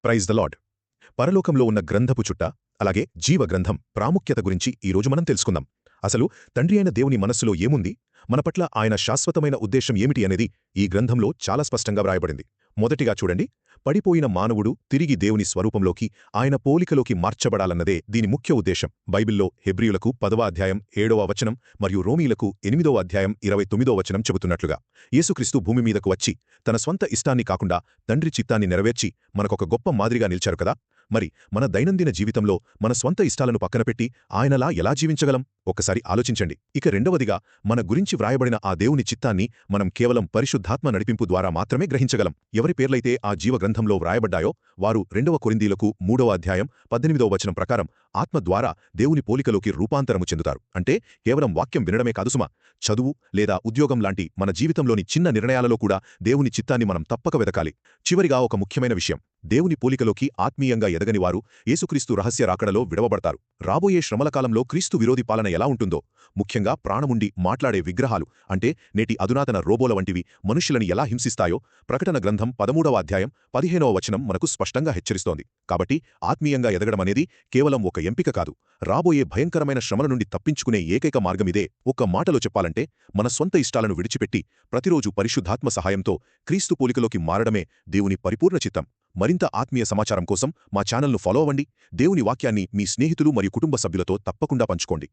Praise the lord. పరలోకంలో ఉన్న గ్రంథపు చుట్ట, అలాగే జీవ గ్రంథం ప్రాముఖ్యత గురించి ఈరోజు మనం తెలుసుకుందాం. అసలు తండ్రి అయిన దేవుని మనస్సులో ఏముంది, మన పట్ల ఆయన శాశ్వతమైన ఉద్దేశం ఏమిటి అనేది ఈ గ్రంథంలో చాలా స్పష్టంగా వ్రాయబడింది. మొదటిగా చూడండి, పడిపోయిన మానవుడు తిరిగి దేవుని స్వరూపంలోకి, ఆయన పోలికలోకి మార్చబడాలన్నదే దీని ముఖ్య ఉద్దేశం. బైబిల్లో హెబ్రీయులకు 10వ అధ్యాయం 7వ వచనం మరియు రోమీలకు 8వ అధ్యాయం 29వ వచనం చెబుతున్నట్లుగా, యేసుక్రీస్తు భూమి మీదకు వచ్చి తన స్వంత ఇష్టాన్ని కాకుండా తండ్రి చిత్తాన్ని నెరవేర్చి మనకొక గొప్ప మాదిరిగా నిలిచారు కదా. మరి మన దైనందిన జీవితంలో మన స్వంత ఇష్టాలను పక్కనపెట్టి ఆయనలా ఎలా జీవించగలం? ఒక్కసారి ఆలోచించండి. ఇక రెండవదిగా, మన గురించి వ్రాయబడిన ఆ దేవుని చిత్తాన్ని మనం కేవలం పరిశుద్ధాత్మ నడిపింపు ద్వారా మాత్రమే గ్రహించగలం. ఎవరి పేర్లైతే ఆ జీవగ్రంథంలో వ్రాయబడ్డాయో వారు 2వ కొరింథీయులకు 3వ అధ్యాయం 18వ వచనం ప్రకారం ఆత్మ ద్వారా దేవుని పోలికలోకి రూపాంతరము చెందుతారు. అంటే కేవలం వాక్యం వినడమే కాదు సుమా, చదువు లేదా ఉద్యోగం లాంటి మన జీవితంలోని చిన్న నిర్ణయాలలో కూడా దేవుని చిత్తాన్ని మనం తప్పక వెతకాలి. చివరిగా ఒక ముఖ్యమైన విషయం, దేవుని పోలికలోకి ఆత్మీయంగా ఎదగని వారు యేసుక్రీస్తు రహస్య రాకడలో విడవబడతారు. రాబోయే శ్రమల కాలంలో క్రీస్తు విరోధి పాలన ఎలా ఉంటుందో, ముఖ్యంగా ప్రాణముండి మాట్లాడే విగ్రహాలు అంటే నేటి అధునాతన రోబోల వంటివి మనుష్యులను ఎలా హింసిస్తాయో ప్రకటన గ్రంథం 13వ అధ్యాయం 15వ వచనం మనకు స్పష్టంగా హెచ్చరిస్తోంది. కాబట్టి ఆత్మీయంగా ఎదగడమనేది కేవలం ఒక ఎంపిక కాదు, రాబోయే భయంకరమైన శ్రమల నుండి తప్పించుకునే ఏకైక మార్గమిదే. ఒక్క మాటలో చెప్పాలంటే, మన స్వంత ఇష్టాలను విడిచిపెట్టి ప్రతిరోజు పరిశుద్ధాత్మ సహాయంతో క్రీస్తు పోలికలోకి మారడమే దేవుని పరిపూర్ణ చిత్తం. మరింత ఆత్మీయ సమాచారం కోసం మా ఛానల్ను ఫాలో అవ్వండి. దేవుని వాక్యాన్ని మీ స్నేహితులు మరియు కుటుంబ సభ్యులతో తప్పకుండా పంచుకోండి.